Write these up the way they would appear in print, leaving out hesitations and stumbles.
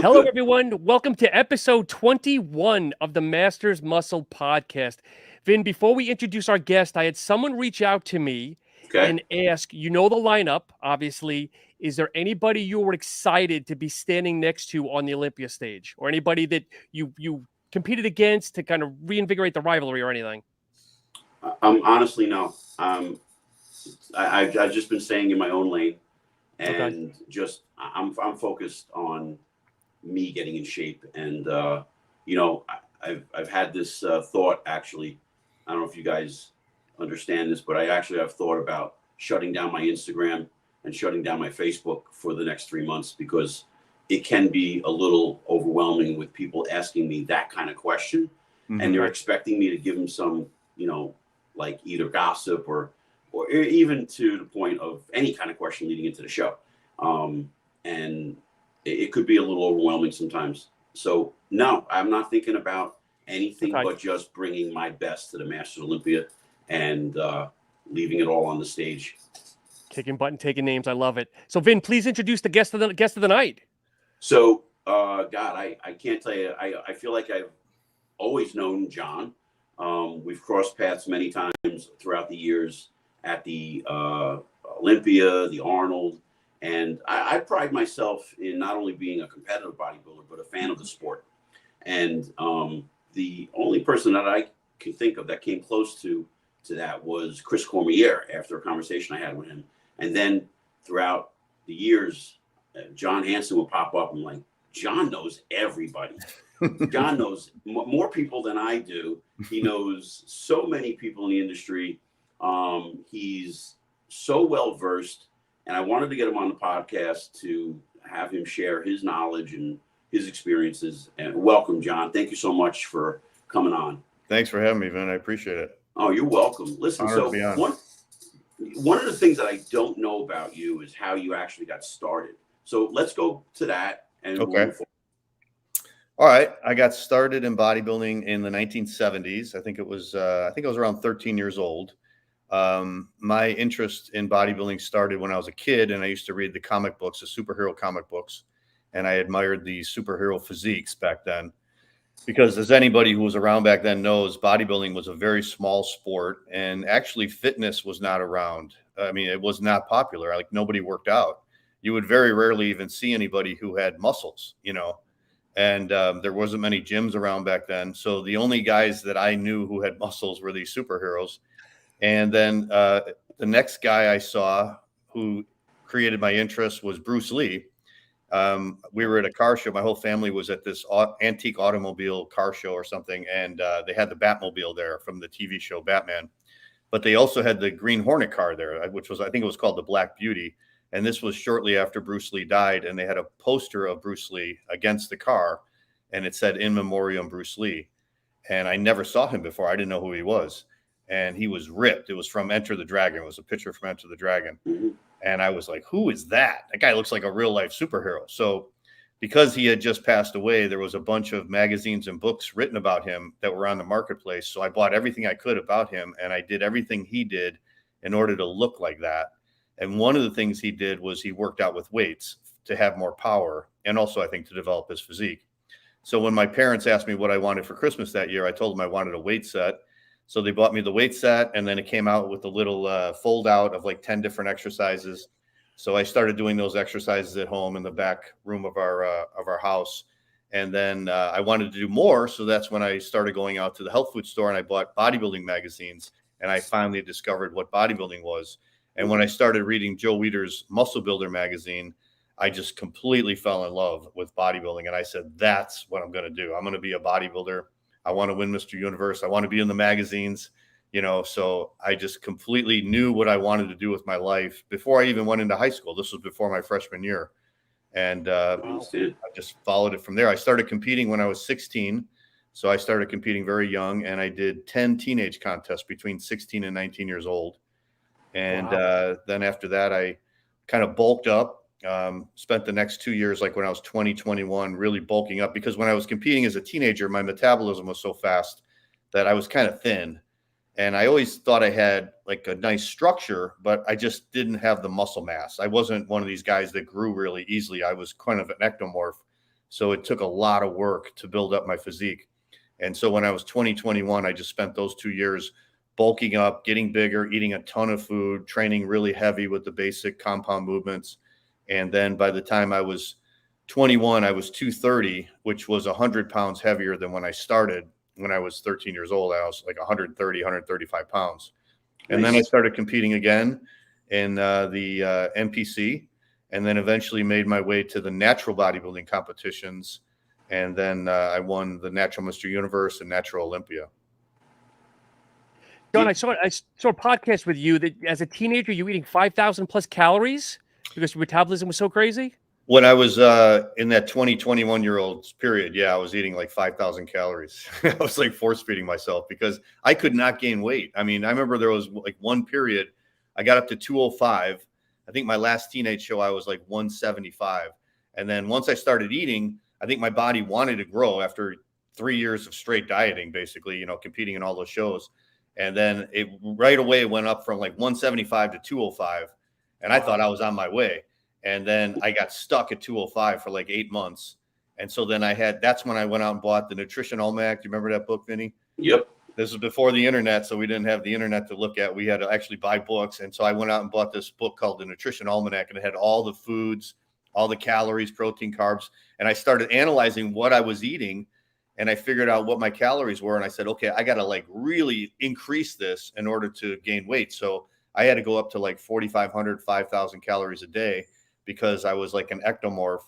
Hello, everyone. Welcome to episode 21 of the Masters Muscle Podcast. Vin, before we introduce our guest, I had someone reach out to me and ask, you know the lineup, obviously. Is there anybody you were excited to be standing next to on the Olympia stage? Or anybody that you competed against to kind of reinvigorate the rivalry or anything? Honestly, no. I've just been staying in my own lane, and just I'm focused on me getting in shape. And I've had this thought, actually. I don't know if you guys understand this, but I actually have thought about shutting down my Instagram and shutting down my Facebook for the next 3 months, because it can be a little overwhelming with people asking me that kind of question, and they're expecting me to give them some, like either gossip or even to the point of any kind of question leading into the show. And it could be a little overwhelming sometimes. So no, I'm not thinking about anything but just bringing my best to the Masters Olympia and leaving it all on the stage. Kicking butt and taking names. I love it. So Vin, please introduce the guest of the night. So, God, I can't tell you. I feel like I've always known John. We've crossed paths many times throughout the years at the Olympia, the Arnold. And I pride myself in not only being a competitive bodybuilder, but a fan of the sport. And the only person that I can think of that came close to that was Chris Cormier, after a conversation I had with him. And then throughout the years, John Hansen would pop up. I'm like, John knows everybody. John knows more people than I do. He knows so many people in the industry. He's so well versed. And I wanted to get him on the podcast to have him share his knowledge and his experiences. And welcome, John. Thank you so much for coming on. Thanks for having me, Vin. I appreciate it. Oh, you're welcome. Listen, so one of the things that I don't know about you is how you actually got started. So let's go to that. And okay. All right. I got started in bodybuilding in the 1970s. I think I was around 13 years old. My interest in bodybuilding started when I was a kid, and I used to read the comic books, the superhero comic books, and I admired the superhero physiques back then, because as anybody who was around back then knows, bodybuilding was a very small sport, and actually fitness was not around. I mean, it was not popular. Like, nobody worked out. You would very rarely even see anybody who had muscles, and there wasn't many gyms around back then. So the only guys that I knew who had muscles were these superheroes. And then the next guy I saw who created my interest was Bruce Lee. We were at a car show. My whole family was at this antique automobile car show or something. And they had the Batmobile there from the TV show Batman. But they also had the Green Hornet car there, which was, I think it was called the Black Beauty. And this was shortly after Bruce Lee died. And they had a poster of Bruce Lee against the car. And it said, "In Memoriam Bruce Lee." And I never saw him before. I didn't know who he was. And he was ripped. It was from Enter the Dragon. It was a picture from Enter the Dragon. And I was like, who is that? That guy looks like a real life superhero. So because he had just passed away, there was a bunch of magazines and books written about him that were on the marketplace. So I bought everything I could about him, and I did everything he did in order to look like that. And one of the things he did was he worked out with weights to have more power, and also I think to develop his physique. So when my parents asked me what I wanted for Christmas that year, I told them I wanted a weight set. So they bought me the weight set, and then it came out with a little fold out of like 10 different exercises. So I started doing those exercises at home in the back room of our house. And then I wanted to do more. So that's when I started going out to the health food store, and I bought bodybuilding magazines, and I finally discovered what bodybuilding was. And when I started reading Joe Weider's Muscle Builder magazine, I just completely fell in love with bodybuilding. And I said, that's what I'm going to do. I'm going to be a bodybuilder. I want to win Mr. Universe. I want to be in the magazines, so I just completely knew what I wanted to do with my life before I even went into high school. This was before my freshman year. And I just followed it from there. I started competing when I was 16. So I started competing very young, and I did 10 teenage contests between 16 and 19 years old. And then after that, I kind of bulked up, spent the next 2 years, like when I was 20, 21, really bulking up, because when I was competing as a teenager, my metabolism was so fast that I was kind of thin. And I always thought I had like a nice structure, but I just didn't have the muscle mass. I wasn't one of these guys that grew really easily. I was kind of an ectomorph. So it took a lot of work to build up my physique. And so when I was 21, I just spent those 2 years bulking up, getting bigger, eating a ton of food, training really heavy with the basic compound movements. And then by the time I was 21, I was 230, which was 100 pounds heavier than when I started. When I was 13 years old, I was like 130, 135 pounds. And then I started competing again in the NPC, and then eventually made my way to the natural bodybuilding competitions. And then I won the Natural Mr. Universe and Natural Olympia. John, I saw a podcast with you that as a teenager, you were eating 5,000 plus calories because your metabolism was so crazy. When I was in that 21-year-old period, yeah, I was eating like 5,000 calories. I was like force feeding myself because I could not gain weight. I mean, I remember there was like one period I got up to 205. I think my last teenage show, I was like 175. And then once I started eating, I think my body wanted to grow after 3 years of straight dieting, basically, you know, competing in all those shows. And then it right away went up from like 175 to 205. And I thought I was on my way. And then I got stuck at 205 for like 8 months. And so then that's when I went out and bought the Nutrition Almanac. Do you remember that book, Vinny? Yep. This was before the internet, so we didn't have the internet to look at. We had to actually buy books. And so I went out and bought this book called the Nutrition Almanac, and it had all the foods, all the calories, protein, carbs. And I started analyzing what I was eating, and I figured out what my calories were. And I said, okay, I got to like really increase this in order to gain weight. So I had to go up to like 4,500, 5,000 calories a day, because I was like an ectomorph,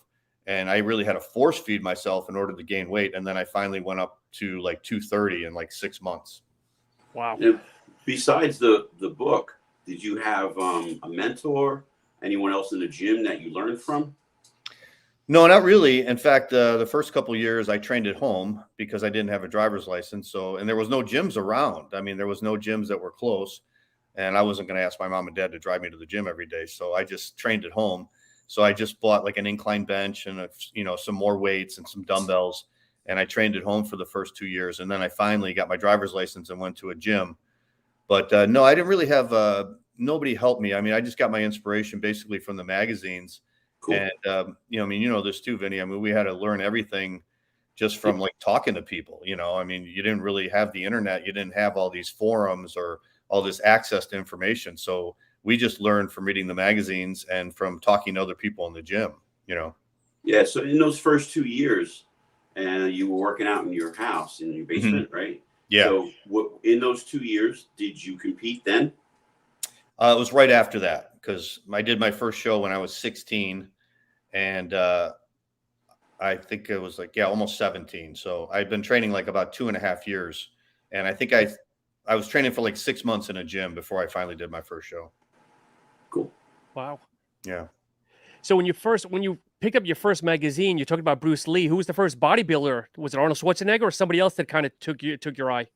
and I really had to force feed myself in order to gain weight. And then I finally went up to like 230 in like 6 months. Wow. Now, besides the book, did you have a mentor, anyone else in the gym that you learned from? No, not really. In fact, the first couple of years I trained at home because I didn't have a driver's license. And there was no gyms around. I mean, there was no gyms that were close, and I wasn't going to ask my mom and dad to drive me to the gym every day. So I just trained at home. So I just bought like an incline bench and some more weights and some dumbbells, and I trained at home for the first 2 years. And then I finally got my driver's license and went to a gym. But no, I didn't really have nobody helped me. I mean, I just got my inspiration basically from the magazines. Cool. And this too, Vinny. I mean, we had to learn everything just from like talking to people. I mean, you didn't really have the internet. You didn't have all these forums or all this access to information. So we just learned from reading the magazines and from talking to other people in the gym, Yeah. So in those first 2 years, you were working out in your house, in your basement, mm-hmm. right? Yeah. So in those 2 years, did you compete then? It was right after that, because I did my first show when I was 16, and I think it was like, almost 17. So I'd been training like about 2.5 years. And I think I was training for like 6 months in a gym before I finally did my first show. Cool. Wow. Yeah. So when you picked up your first magazine, you talked about Bruce Lee. Who was the first bodybuilder? Was it Arnold Schwarzenegger or somebody else that kind of took your eye?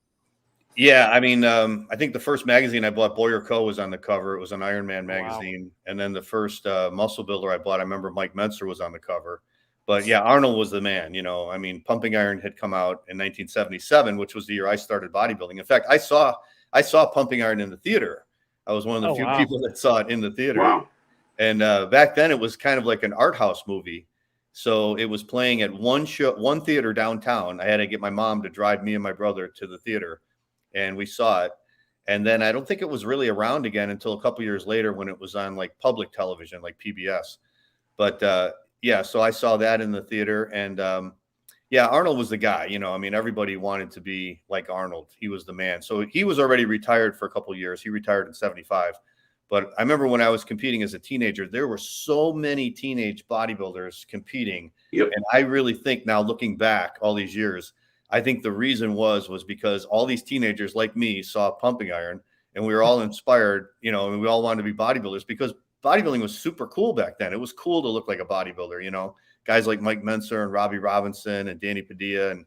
Yeah, I mean, I think the first magazine I bought, Boyer Co. was on the cover. It was an Iron Man magazine. Wow. And then the first muscle builder I bought, I remember Mike Mentzer was on the cover. But yeah, Arnold was the man. I mean, Pumping Iron had come out in 1977, which was the year I started bodybuilding. In fact, I saw Pumping Iron in the theater. I was one of the few people that saw it in the theater. Wow. And back then it was kind of like an art house movie. So it was playing at one theater downtown. I had to get my mom to drive me and my brother to the theater, and we saw it. And then I don't think it was really around again until a couple years later when it was on like public television, like PBS. But yeah, so I saw that in the theater, and Arnold was the guy. I mean, everybody wanted to be like Arnold. He was the man. So he was already retired for a couple of years. He retired in 75. But I remember when I was competing as a teenager, there were so many teenage bodybuilders competing. Yep. And I really think now, looking back all these years, I think the reason was because all these teenagers like me saw Pumping Iron, and we were all inspired, and we all wanted to be bodybuilders because bodybuilding was super cool back then. It was cool to look like a bodybuilder, guys like Mike Mentzer and Robbie Robinson and Danny Padilla and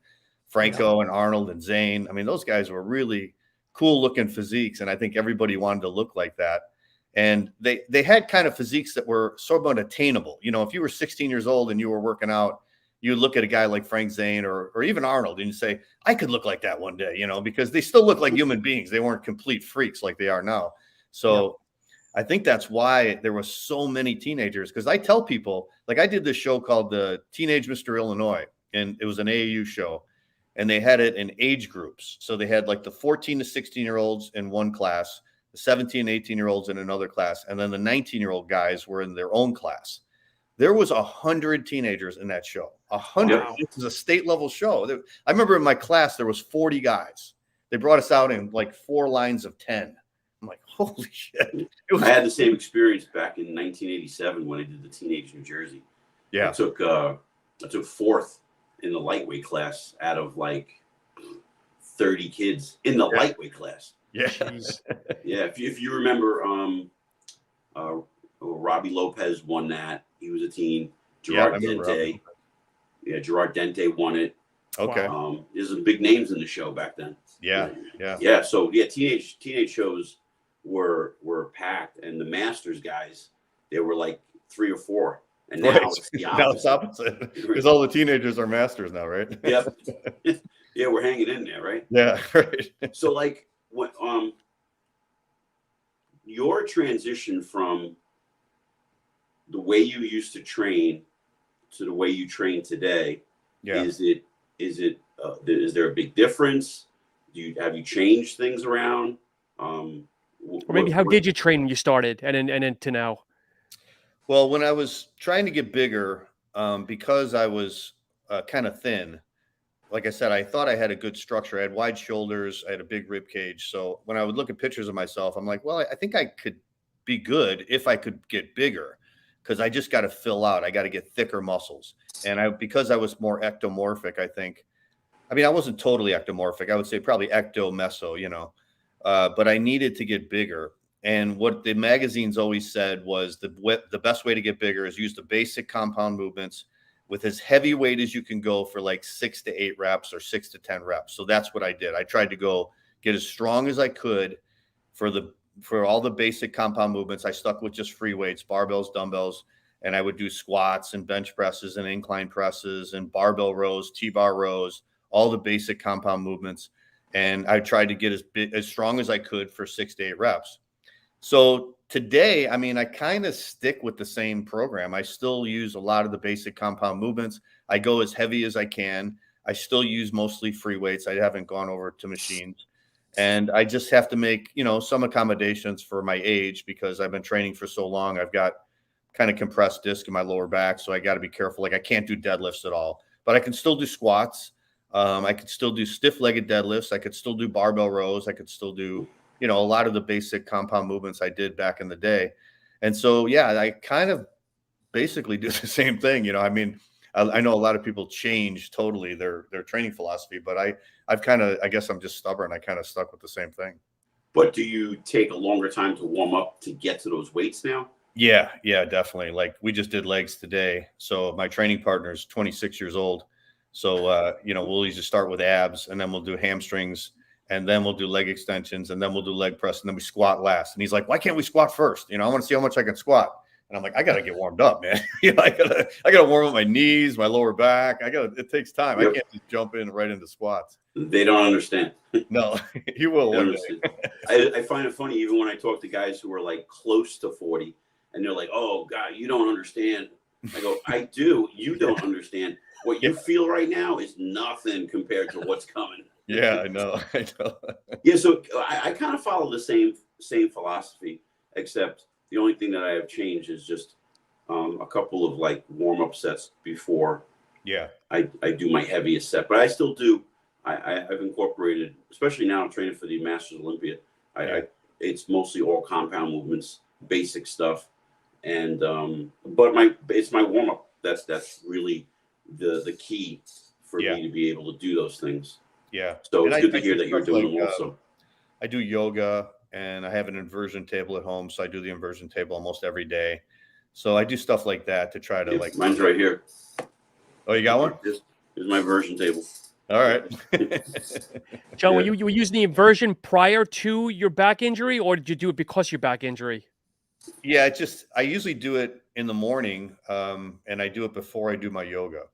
Franco and Arnold and Zane. I mean, those guys were really cool looking physiques, and I think everybody wanted to look like that. And they had kind of physiques that were sort of unattainable. If you were 16 years old and you were working out, you look at a guy like Frank Zane or even Arnold and you say, I could look like that one day, because they still look like human beings. They weren't complete freaks like they are now. So I think that's why there were so many teenagers. Because I tell people, like I did this show called the Teenage Mr. Illinois, and it was an AAU show, and they had it in age groups. So they had like the 14 to 16-year-olds in one class, the 17, 18-year-olds in another class, and then the 19-year-old guys were in their own class. There was 100 teenagers in that show. 100. Wow. It was a state level show. I remember in my class there was 40 guys. They brought us out in like 4 lines of 10. I'm like, holy shit. I had the same experience back in 1987 when I did the Teenage New Jersey. Yeah. I took 4th in the lightweight class out of like 30 kids in the lightweight class. Yeah. Yeah. If you remember, Robbie Lopez won that. He was a teen. Gerard Dente. Yeah, Gerard Dente won it. Okay. There's some big names in the show back then. Yeah. So teenage shows were packed, and the Masters guys, they were like 3 or 4, and now it's the opposite. Now it's opposite because all the teenagers are masters now, right? Yep. Yeah, we're hanging in there, right? Yeah, right. So like what your transition from the way you used to train to the way you train today, is there a big difference? Have you changed things around? Or maybe how did you train when you started and then to now? Well, when I was trying to get bigger, because I was kind of thin, like I said, I thought I had a good structure. I had wide shoulders. I had a big rib cage. So when I would look at pictures of myself, I'm like, well, I think I could be good if I could get bigger, because I just got to fill out. I got to get thicker muscles. And because I was more ectomorphic, I think, I mean, I wasn't totally ectomorphic. I would say probably ecto-meso, but I needed to get bigger. And what the magazines always said was the best way to get bigger is use the basic compound movements with as heavy weight as you can go for like 6 to 8 reps or 6 to 10 reps. So that's what I did. I tried to get as strong as I could for all the basic compound movements. I stuck with just free weights, barbells, dumbbells, and I would do squats and bench presses and incline presses and barbell rows, T-bar rows, all the basic compound movements. And I tried to get as strong as I could for 6 to 8 reps. So today, I mean, I kind of stick with the same program. I still use a lot of the basic compound movements. I go as heavy as I can. I still use mostly free weights. I haven't gone over to machines. And I just have to make, some accommodations for my age because I've been training for so long. I've got kind of compressed disc in my lower back. So I got to be careful. Like I can't do deadlifts at all, but I can still do squats. I could still do stiff-legged deadlifts. I could still do barbell rows. I could still do, a lot of the basic compound movements I did back in the day. And so, yeah, I kind of basically do the same thing. I mean, I know a lot of people change totally their training philosophy, but I've kind of, I guess I'm just stubborn. I kind of stuck with the same thing. But do you take a longer time to warm up to get to those weights now? Yeah, definitely. Like we just did legs today. So my training partner is 26 years old. So, we'll usually start with abs and then we'll do hamstrings and then we'll do leg extensions and then we'll do leg press and then we squat last. And he's like, why can't we squat first? I want to see how much I can squat. And I'm like, I got to get warmed up, man. I gotta warm up my knees, my lower back. it takes time. Yep. I can't just jump in right into squats. They don't understand. No, you will. I find it funny, even when I talk to guys who are like close to 40 and they're like, oh God, you don't understand. I go, I do. You don't understand. What you feel right now is nothing compared to what's coming. Yeah, I know. Yeah, so I kind of follow the same philosophy, except the only thing that I have changed is just a couple of like warm-up sets before I do my heaviest set. But I still do. I've incorporated, especially now I'm training for the Masters Olympia. It's mostly all compound movements, basic stuff, and but it's my warm-up. That's really the key for me to be able to do those things. Yeah. So it's good to hear that you're doing them also. I do yoga and I have an inversion table at home. So I do the inversion table almost every day. So I do stuff like that to try to mine's right here. Oh, you got one? Here's my inversion table. All right. John, were you using the inversion prior to your back injury or did you do it because of your back injury? Yeah, I usually do it in the morning and I do it before I do my yoga.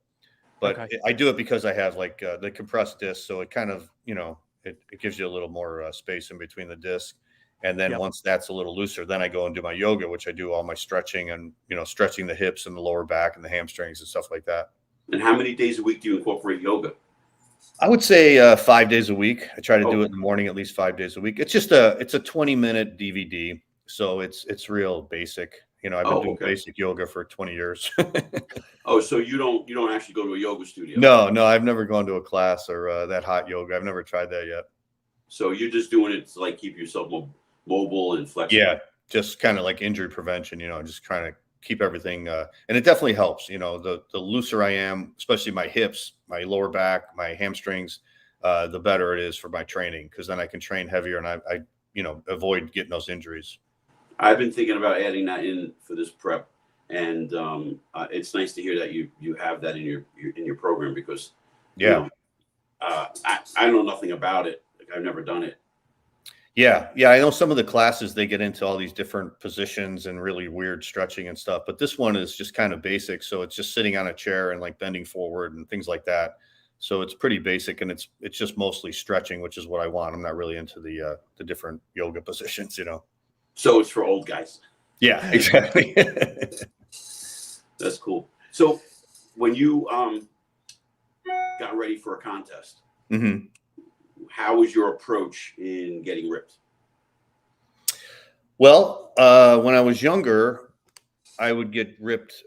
But I do it because I have like the compressed disc. So it kind of, it gives you a little more space in between the disc. And then Yep. once that's a little looser, then I go and do my yoga, which I do all my stretching and, stretching the hips and the lower back and the hamstrings and stuff like that. And how many days a week do you incorporate yoga? I would say 5 days a week. I try to do it in the morning, at least 5 days a week. It's a 20-minute DVD. So it's real basic. I've been doing basic yoga for 20 years. So you don't actually go to a yoga studio? No, I've never gone to a class or that hot yoga. I've never tried that yet. So you're just doing it to like keep yourself mobile and flexible? Yeah, just kind of like injury prevention, just trying to keep everything. And it definitely helps, the looser I am, especially my hips, my lower back, my hamstrings, the better it is for my training, because then I can train heavier and I avoid getting those injuries. I've been thinking about adding that in for this prep, and it's nice to hear that you have that in your program, because I know nothing about it. Like, I've never done it. Yeah. I know some of the classes, they get into all these different positions and really weird stretching and stuff, but this one is just kind of basic. So it's just sitting on a chair and like bending forward and things like that. So it's pretty basic, and it's just mostly stretching, which is what I want. I'm not really into the different yoga positions, So it's for old guys. Yeah, exactly. That's cool. So when you got ready for a contest, mm-hmm. How was your approach in getting ripped? Well, when I was younger, I would get ripped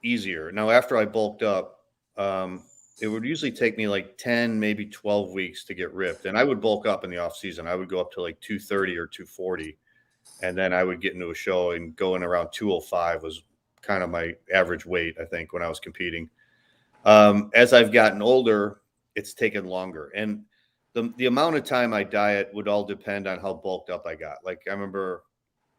easier. Now, after I bulked up, it would usually take me like 10, maybe 12 weeks to get ripped. And I would bulk up in the off season. I would go up to like 230 or 240. And then I would get into a show and go in around 205 was kind of my average weight, I think, when I was competing. As I've gotten older, it's taken longer. And the amount of time I diet would all depend on how bulked up I got. Like, I remember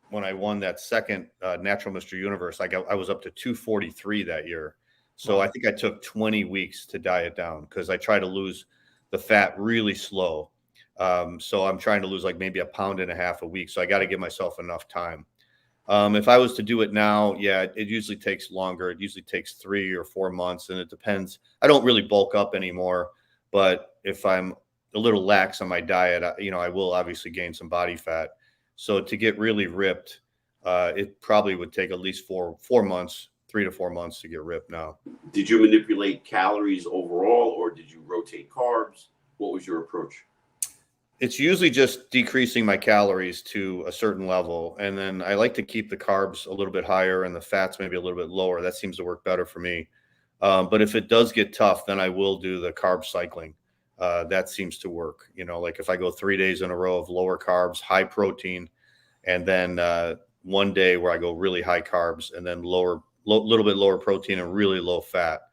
when I won that second Natural Mr. Universe, I was up to 243 that year. So I think I took 20 weeks to diet down, because I try to lose the fat really slow. So I'm trying to lose like maybe 1.5 pounds a week. So I got to give myself enough time. If I was to do it now, it usually takes longer. It usually takes 3 or 4 months, and it depends. I don't really bulk up anymore, but if I'm a little lax on my diet, I will obviously gain some body fat. So to get really ripped, it probably would take at least 4 months, 3 to 4 months to get ripped now. Did you manipulate calories overall, or did you rotate carbs? What was your approach? It's usually just decreasing my calories to a certain level. And then I like to keep the carbs a little bit higher and the fats maybe a little bit lower. That seems to work better for me. But if it does get tough, then I will do the carb cycling. That seems to work. Like if I go 3 days in a row of lower carbs, high protein, and then one day where I go really high carbs and then little bit lower protein and really low fat,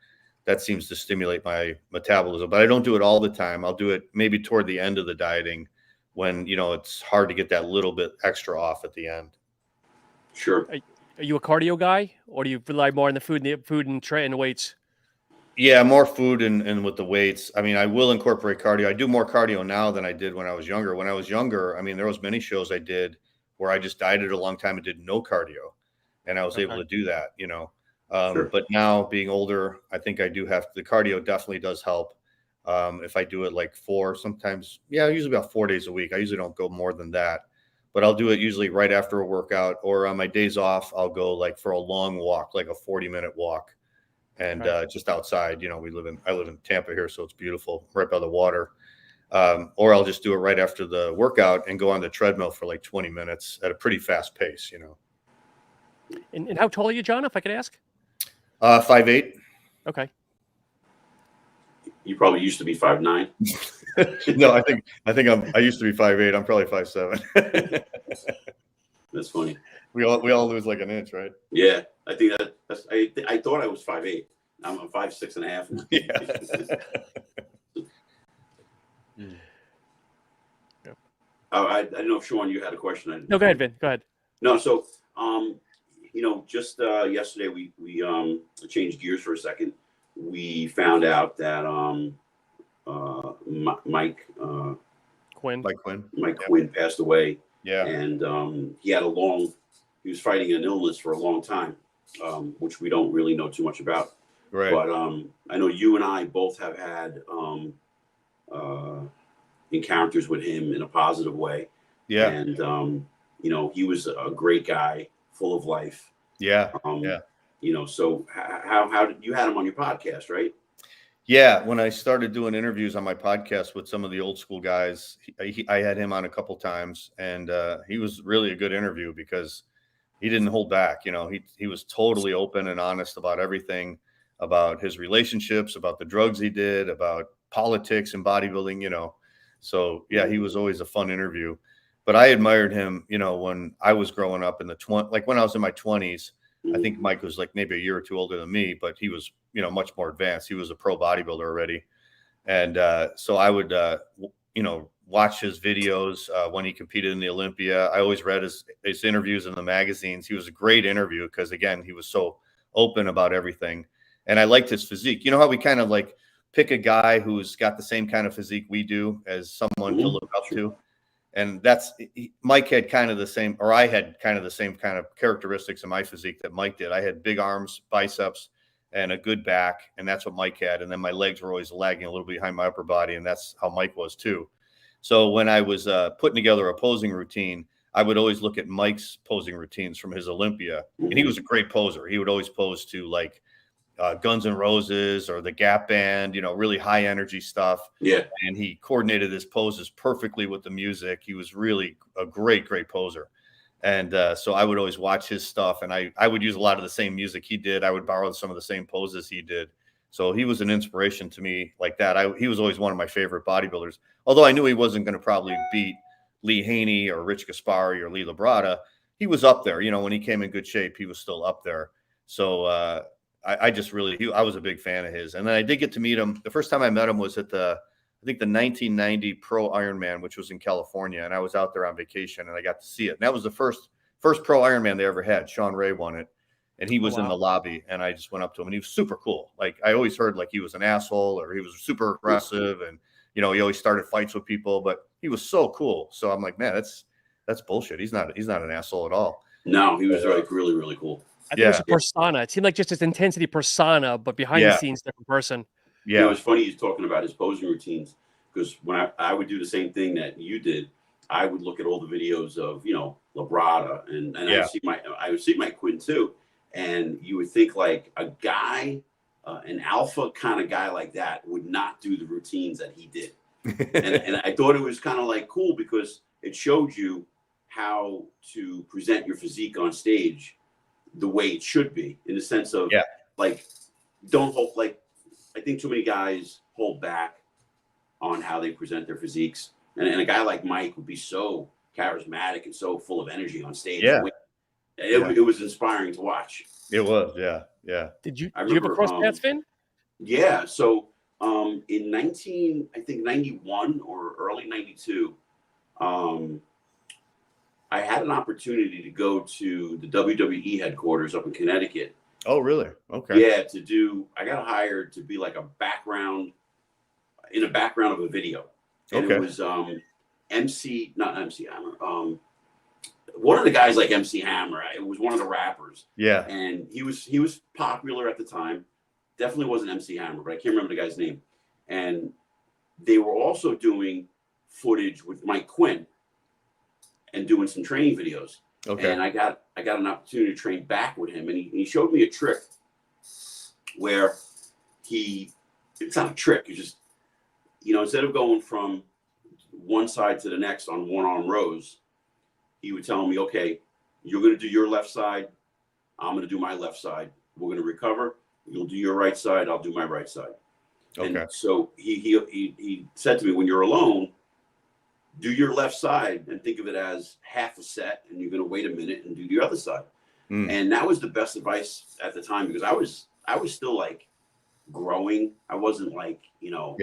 that seems to stimulate my metabolism. But I don't do it all the time. I'll do it maybe toward the end of the dieting when, it's hard to get that little bit extra off at the end. Sure. Are you a cardio guy, or do you rely more on the food and the weights? Yeah, more food and with the weights. I mean, I will incorporate cardio. I do more cardio now than I did when I was younger. When I was younger, I mean, there was many shows I did where I just dieted a long time and did no cardio, and I was able to do that, Sure. But now being older, I think I do have the cardio definitely does help. If I do it like usually about 4 days a week. I usually don't go more than that, but I'll do it usually right after a workout, or on my days off, I'll go like for a long walk, like a 40-minute walk. And just outside, I live in Tampa here, so it's beautiful, right by the water. Or I'll just do it right after the workout and go on the treadmill for like 20 minutes at a pretty fast pace, And how tall are you, John, if I could ask? 5'8". Okay. You probably used to be 5'9". No, I used to be 5'8". I'm probably 5'7". That's funny. We all lose like an inch, right? Yeah, I think that's. I thought I was 5'8". I'm 5'6.5" now. Yeah. I don't know if Sean, you had a question. No, go ahead, Vin. Go ahead. No, so just yesterday we changed gears for a second. We found out that Mike Quinn. Mike Quinn passed away. Yeah. And he was fighting an illness for a long time, which we don't really know too much about. Right. But I know you and I both have had encounters with him in a positive way. Yeah. And, you know, he was a great guy, full of life. Yeah. You know, so how did you had him on your podcast, right? Yeah, when I started doing interviews on my podcast with some of the old school guys, I had him on a couple times, and he was really a good interview because he didn't hold back. You know, he was totally open and honest about everything, about his relationships, about the drugs he did, about politics and bodybuilding. You know, so yeah, he was always a fun interview. But I admired him, you know, when I was growing up in the like when I was in my 20s. I think Mike was like maybe a year or two older than me, but he was, you know, much more advanced. He was a pro bodybuilder already. And so I would, you know, watch his videos when he competed in the Olympia. I always read his interviews in the magazines. He was a great interview because, again, he was so open about everything. And I liked his physique. You know how we kind of like pick a guy who's got the same kind of physique we do as someone to look up to? And that's Mike had kind of the same, or I had kind of the same kind of characteristics in my physique that Mike did. I had big arms, biceps, and a good back, and that's what Mike had. And then my legs were always lagging a little behind my upper body, and that's how Mike was too. So when I was putting together a posing routine, I would always look at Mike's posing routines from his Olympia, and he was a great poser. He would always pose to like Guns N' Roses or the Gap Band, you know, really high energy stuff. Yeah. And he coordinated his poses perfectly with the music. He was really a great poser. And so I would always watch his stuff, and I would use a lot of the same music he did. I would borrow some of the same poses he did. So he was an inspiration to me like that. He was always one of my favorite bodybuilders, although I knew he wasn't going to probably beat Lee Haney or Rich Gaspari or Lee Labrada. He was up there. You know, when he came in good shape, he was still up there. So I just really, I was a big fan of his. And then I did get to meet him. The first time I met him was at I think the 1990 Pro Ironman, which was in California. And I was out there on vacation and I got to see it. And that was the first Pro Ironman they ever had. Sean Ray won it. And he was in the lobby, and I just went up to him, and he was super cool. Like, I always heard like he was an asshole or he was super aggressive, and, you know, he always started fights with people, but he was so cool. So I'm like, man, that's bullshit. He's not an asshole at all. No, he was like really cool. I think it was a persona. It seemed like just his intensity persona, but behind the scenes, different person. Yeah. It was funny he's talking about his posing routines, because when I would do the same thing that you did, I would look at all the videos of, you know, Labrada, and I would see my Quinn too. And you would think like a guy, an alpha kind of guy like that would not do the routines that he did. and I thought it was kind of like cool because it showed you how to present your physique on stage the way it should be, in the sense of like, don't hold, like, I think too many guys hold back on how they present their physiques. And a guy like Mike would be so charismatic and so full of energy on stage. Yeah. It was inspiring to watch. It was, yeah. Did you ever cross paths, Finn? Yeah. So in 91 or early 92, I had an opportunity to go to the WWE headquarters up in Connecticut. Oh, really? Okay. Yeah, I got hired to be like in a background of a video. And it was not MC Hammer. One of the guys like MC Hammer. It was one of the rappers. Yeah. And he was popular at the time. Definitely wasn't MC Hammer, but I can't remember the guy's name. And they were also doing footage with Mike Quinn and doing some training videos. Okay. And I got an opportunity to train back with him, and he showed me a trick where it's not a trick. It's just, you know, instead of going from one side to the next on one-arm rows, he would tell me, okay, you're going to do your left side. I'm going to do my left side. We're going to recover. You'll do your right side. I'll do my right side. Okay. And so he said to me, when you're alone, do your left side and think of it as half a set, and you're going to wait a minute and do the other side. And that was the best advice at the time, because I was still like growing. I wasn't like, you know,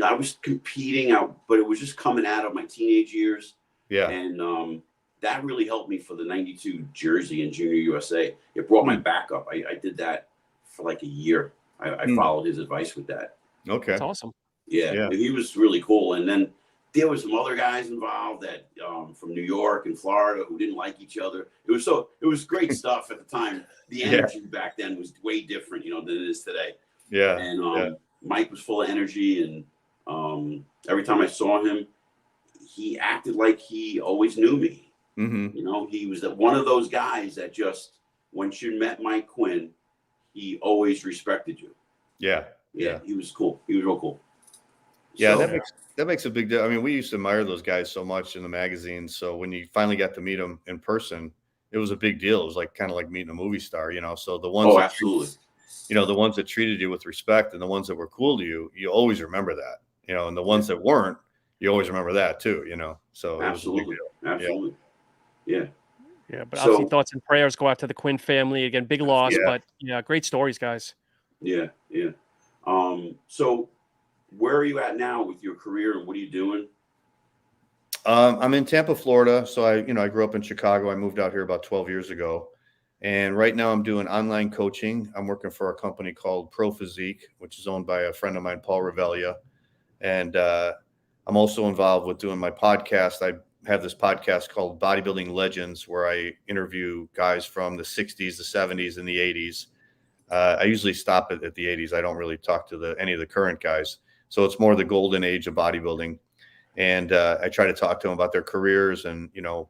I was competing out, but it was just coming out of my teenage years. Yeah. And that really helped me for the 92 Jersey and Junior USA. It brought my back up. I did that for like a year. I followed his advice with that. Okay. That's awesome. Yeah. He was really cool. And then there was some other guys involved that from New York and Florida who didn't like each other. It was great stuff at the time. The energy back then was way different, you know, than it is today. Yeah. And Mike was full of energy, and every time I saw him, he acted like he always knew me. Mm-hmm. You know, he was one of those guys that just, once you met Mike Quinn, he always respected you. Yeah. He was cool. He was real cool. Yeah, so, that makes a big deal. I mean, we used to admire those guys so much in the magazines. So when you finally got to meet them in person, it was a big deal. It was like kind of like meeting a movie star, you know. So the ones absolutely. You know, the ones that treated you with respect and the ones that were cool to you, you always remember that, you know, and the ones that weren't, you always remember that too, you know. So absolutely. Absolutely. Yeah. Yeah, but obviously thoughts and prayers go out to the Quinn family. Again, big loss, but yeah, great stories, guys. Yeah. So where are you at now with your career and what are you doing? I'm in Tampa, Florida. So I grew up in Chicago. I moved out here about 12 years ago. And right now I'm doing online coaching. I'm working for a company called Pro Physique, which is owned by a friend of mine, Paul Rivalry. And I'm also involved with doing my podcast. I have this podcast called Bodybuilding Legends, where I interview guys from the 60s, the 70s, and the 80s. I usually stop at the 80s. I don't really talk to any of the current guys. So it's more the golden age of bodybuilding. And I try to talk to them about their careers and, you know,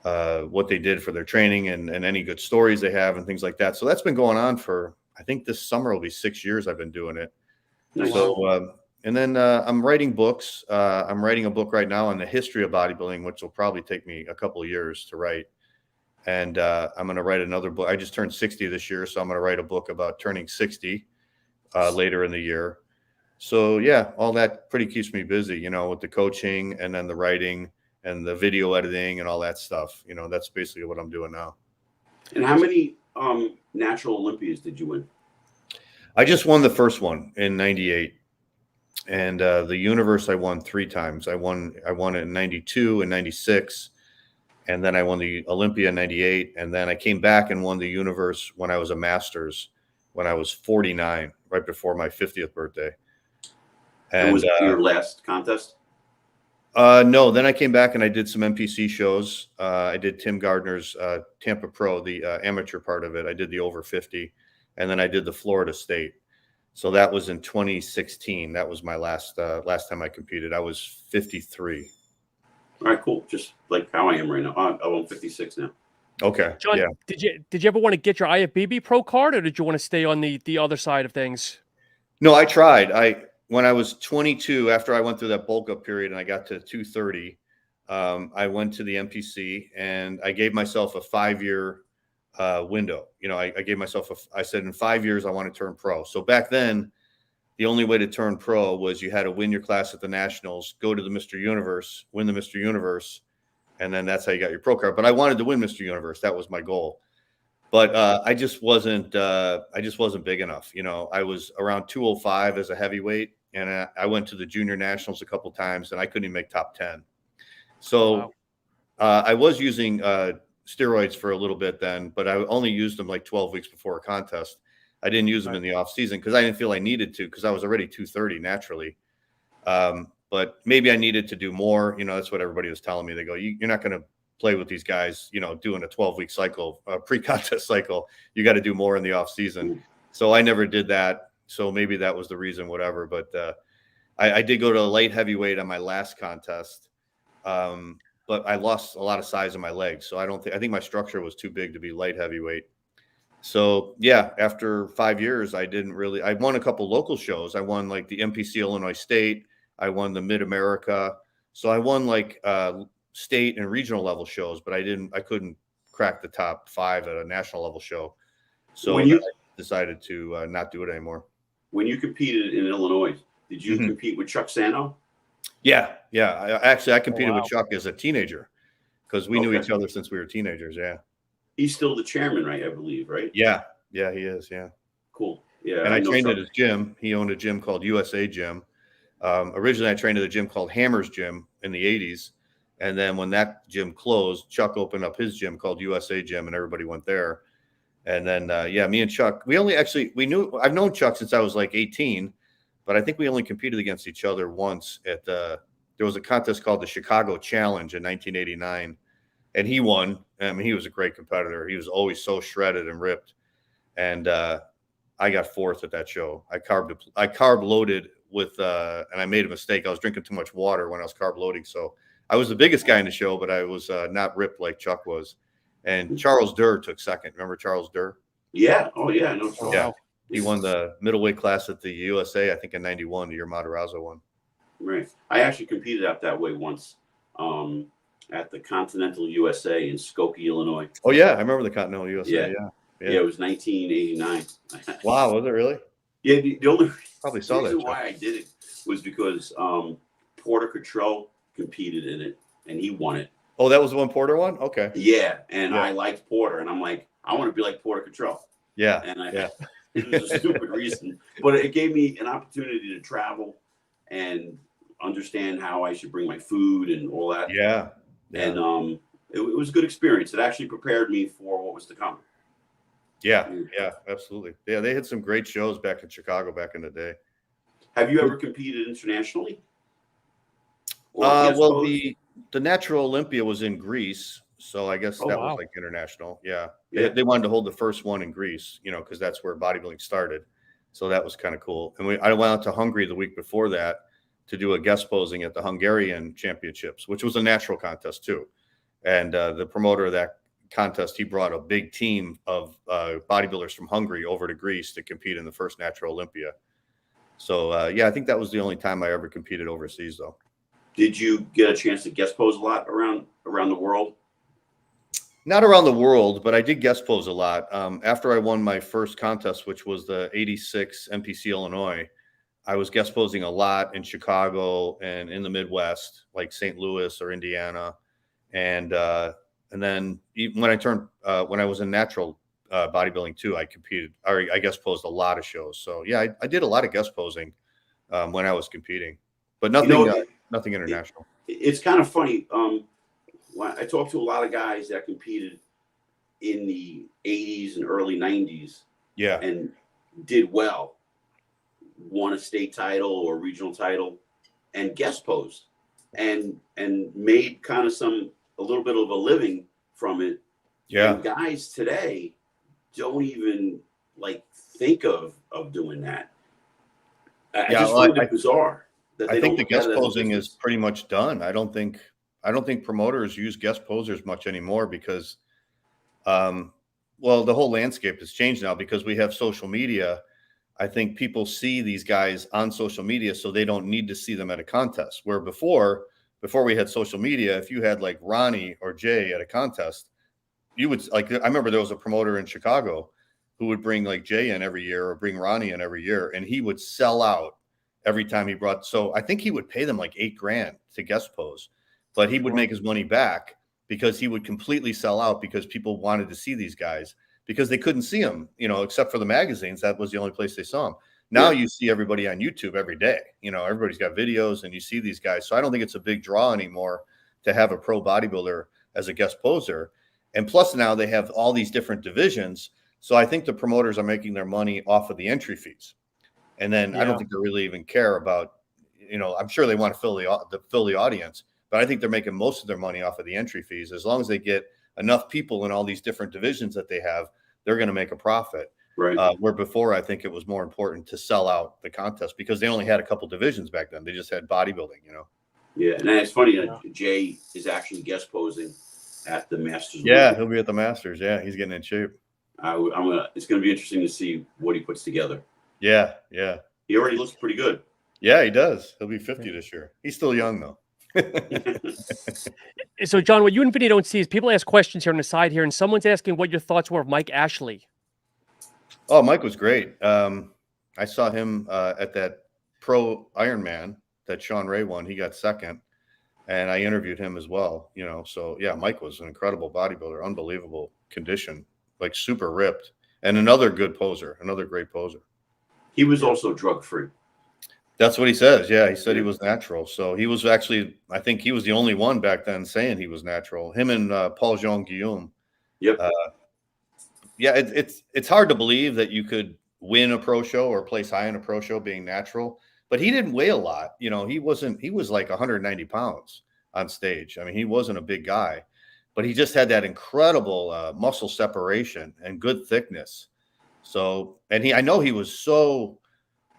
what they did for their training and any good stories they have and things like that. So that's been going on for, I think this summer will be 6 years I've been doing it. Nice. So, and then I'm writing books. I'm writing a book right now on the history of bodybuilding, which will probably take me a couple of years to write. And I'm going to write another book. I just turned 60 this year, so I'm going to write a book about turning 60 later in the year. So yeah, all that pretty keeps me busy, you know, with the coaching and then the writing and the video editing and all that stuff. You know, that's basically what I'm doing now. And how many natural Olympias did you win? I just won the first one in '98. And the universe I won 3 times. I won it in '92 and '96. And then I won the Olympia in '98. And then I came back and won the universe when I was a master's, when I was 49, right before my 50th birthday. And was it your last contest? No, then I came back and I did some NPC shows. I did Tim Gardner's Tampa Pro, the amateur part of it. I did the over 50. And then I did the Florida State. So that was in 2016. That was my last time I competed. I was 53. All right, cool. Just like how I am right now. I'm 56 now. Okay. John, yeah. Did you ever want to get your IFBB Pro card, or did you want to stay on the other side of things? No, I tried. When I was 22, after I went through that bulk up period and I got to 230, I went to the NPC and I gave myself a 5-year window. You know, I gave myself I said in 5 years I want to turn pro. So back then, the only way to turn pro was you had to win your class at the nationals, go to the Mr. Universe, win the Mr. Universe, and then that's how you got your pro card. But I wanted to win Mr. Universe. That was my goal. But I just wasn't big enough. You know, I was around 205 as a heavyweight, and I went to the junior nationals a couple times, and I couldn't even make top 10. So I was using steroids for a little bit then, but I only used them like 12 weeks before a contest. I didn't use them in the off season because I didn't feel I needed to, because I was already 230 naturally. But maybe I needed to do more. You know, that's what everybody was telling me. They go, you're not going to play with these guys, you know, doing a 12-week cycle, pre-contest cycle. You got to do more in the off season. So I never did that. So maybe that was the reason, whatever. But I did go to a light heavyweight on my last contest. But I lost a lot of size in my legs. So I think my structure was too big to be light heavyweight. So yeah, after 5 years, I won a couple local shows. I won like the NPC Illinois State. I won the Mid-America. So I won like state and regional level shows, but I couldn't crack the top 5 at a national level show. So I decided to not do it anymore. When you competed in Illinois, did you compete with Chuck Sanow? Yeah. I competed with Chuck as a teenager because we knew each other since we were teenagers. Yeah. He's still the chairman, right? I believe, right? Yeah, he is. Yeah. Cool. Yeah. And I trained at his gym. He owned a gym called USA Gym. Originally, I trained at a gym called Hammer's Gym in the 80s. And then when that gym closed, Chuck opened up his gym called USA Gym, and everybody went there. And then, me and Chuck, I've known Chuck since I was like 18, but I think we only competed against each other once there was a contest called the Chicago Challenge in 1989, and he won. I mean, he was a great competitor. He was always so shredded and ripped. And I got 4th at that show. I carb loaded with, and I made a mistake. I was drinking too much water when I was carb loading. So I was the biggest guy in the show, but I was not ripped like Chuck was. And Charles Durr took second. Remember Charles Durr? Yeah. Oh, yeah. I know. Oh, Yeah. wow. He won the middleweight class at the USA, I think, in '91. The year Matarazzo won. Right. I actually competed out that way once at the Continental USA in Skokie, Illinois. Oh, yeah. I remember the Continental USA. Yeah. Yeah. It was 1989. Wow. Was it really? Yeah. The only Probably saw reason that. why I did it was because Porter Cottrell competed in it and he won it. Oh, that was the one Porter won? Okay. Yeah. And I liked Porter and I'm like, I want to be like Porter Cottrell. Yeah. And it was a stupid reason, but it gave me an opportunity to travel and understand how I should bring my food and all that. Yeah. And it was a good experience. It actually prepared me for what was to come. Yeah, absolutely. Yeah, they had some great shows back in Chicago back in the day. Have you ever competed internationally? Well, the Natural Olympia was in Greece, so I guess that was like international. Yeah. They wanted to hold the first one in Greece, because that's where bodybuilding started. So that was kind of cool. And I went out to Hungary the week before that to do a guest posing at the Hungarian Championships, which was a natural contest too. And the promoter of that contest, he brought a big team of bodybuilders from Hungary over to Greece to compete in the first Natural Olympia. So I think that was the only time I ever competed overseas, though. Did you get a chance to guest pose a lot around the world? Not around the world, but I did guest pose a lot. After I won my first contest, which was the '86 NPC Illinois, I was guest posing a lot in Chicago and in the Midwest, like St. Louis or Indiana. And then even when I was in natural bodybuilding too, I competed, or I guest posed a lot of shows. So yeah, I did a lot of guest posing when I was competing, but nothing, nothing international. It's kind of funny. When I talked to a lot of guys that competed in the '80s and early '90s, and did well, won a state title or regional title, and guest posed, and made kind of a little bit of a living from it. Yeah. And guys today don't even think of doing that. I just find it bizarre. I think the guest posing is pretty much done. I don't think promoters use guest posers much anymore because, the whole landscape has changed now because we have social media. I think people see these guys on social media, so they don't need to see them at a contest. Where before we had social media, if you had like Ronnie or Jay at a contest, you would I remember there was a promoter in Chicago who would bring like Jay in every year or bring Ronnie in every year, and he would sell out every time he brought. So I think he would pay them like $8,000 to guest pose, but he would make his money back because he would completely sell out because people wanted to see these guys because they couldn't see them, except for the magazines. That was the only place they saw them. Now you see everybody on YouTube every day. Everybody's got videos and you see these guys. So I don't think it's a big draw anymore to have a pro bodybuilder as a guest poser. And plus now they have all these different divisions. So I think the promoters are making their money off of the entry fees. And then I don't think they really even care about, I'm sure they want to fill the audience, but I think they're making most of their money off of the entry fees. As long as they get enough people in all these different divisions that they have, they're going to make a profit. Right. Where before, I think it was more important to sell out the contest because they only had a couple divisions back then. They just had bodybuilding, Yeah, and it's funny. Jay is actually guest posing at the Masters. Yeah, he'll be at the Masters. Yeah, he's getting in shape. It's going to be interesting to see what he puts together. Yeah. He already looks pretty good. Yeah, he does. He'll be 50 this year. He's still young though. So, John, what you and Vinny don't see is people ask questions here on the side here, and someone's asking what your thoughts were of Mike Ashley. Oh, Mike was great. I saw him at that pro Ironman that Sean Ray won. He got second, and I interviewed him as well. So yeah, Mike was an incredible bodybuilder, unbelievable condition, like super ripped, and another good poser, another great poser. He was also drug free. That's what he says. Yeah, he said he was natural. So he was actually, I think he was the only one back then saying he was natural. Him and Paul Jean Guillaume. Yep. Yeah, it's hard to believe that you could win a pro show or place high in a pro show being natural, but he didn't weigh a lot. He was like 190 pounds on stage. I mean, he wasn't a big guy, but he just had that incredible muscle separation and good thickness. So, and I know he was so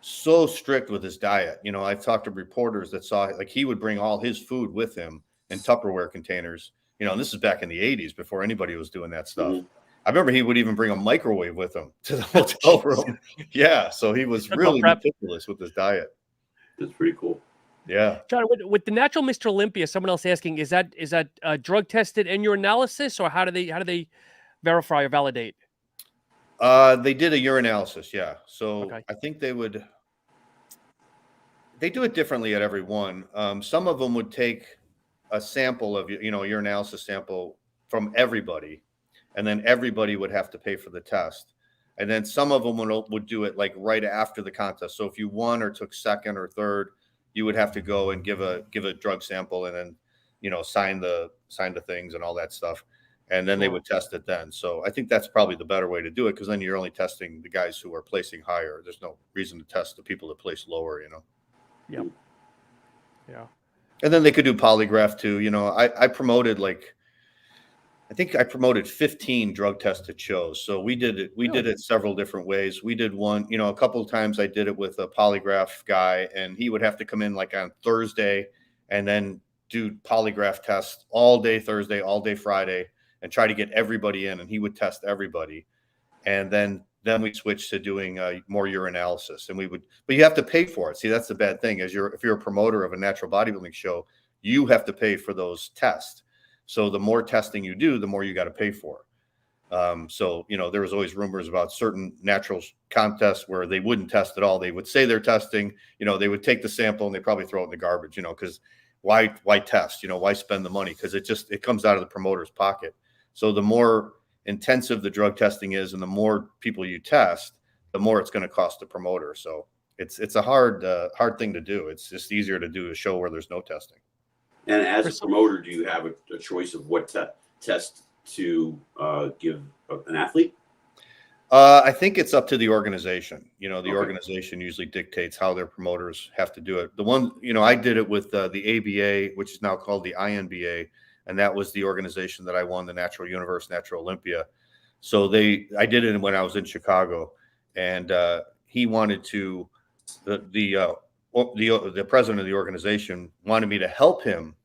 strict with his diet. I've talked to reporters that saw like he would bring all his food with him in Tupperware containers. You know, and this is back in the 80s before anybody was doing that stuff. Mm-hmm. I remember he would even bring a microwave with him to the hotel room. Yeah, so he was really meticulous with his diet. That's pretty cool. Yeah, John, with the natural Mr. Olympia, someone else asking, is that drug tested in your analysis, or how do they verify or validate? They did a urinalysis. Yeah, so Okay. I think they do it differently at every one. Some of them would take a sample of, you know, urinalysis sample from everybody, and then everybody would have to pay for the test. And then some of them would do it like right after the contest. So if you won or took second or third, you would have to go and give a drug sample, and then, you know, sign the things and all that stuff. And then they would test it then. So I think that's probably the better way to do it, because then you're only testing the guys who are placing higher. There's no reason to test the people that place lower, you know? Yep. Yeah. And then they could do polygraph too. You know, I promoted I think I promoted 15 drug tested shows. So we did it. We did it several different ways. We did one, you know, a couple of times I did it with a polygraph guy, and he would have to come in like on Thursday and then do polygraph tests all day Thursday, all day Friday, and try to get everybody in. And he would test everybody. And then we switched to doing more urinalysis, and but you have to pay for it. See, that's the bad thing. If you're a promoter of a natural bodybuilding show, you have to pay for those tests. So the more testing you do, the more you got to pay for. So, you know, there was always rumors about certain natural contests where they wouldn't test at all. They would say they're testing, you know, they would take the sample and they probably throw it in the garbage, you know, because why test, you know, why spend the money? Because it comes out of the promoter's pocket. So the more intensive the drug testing is and the more people you test, the more it's going to cost the promoter. So it's a hard thing to do. It's just easier to do a show where there's no testing. And as a promoter, do you have a choice of what test to give an athlete? I think it's up to the organization. You know, the organization usually dictates how their promoters have to do it. The one, you know, I did it with the ABA, which is now called the INBA, and that was the organization that I won the Natural Universe, Natural Olympia. So I did it when I was in Chicago, and he wanted to the president of the organization wanted me to help him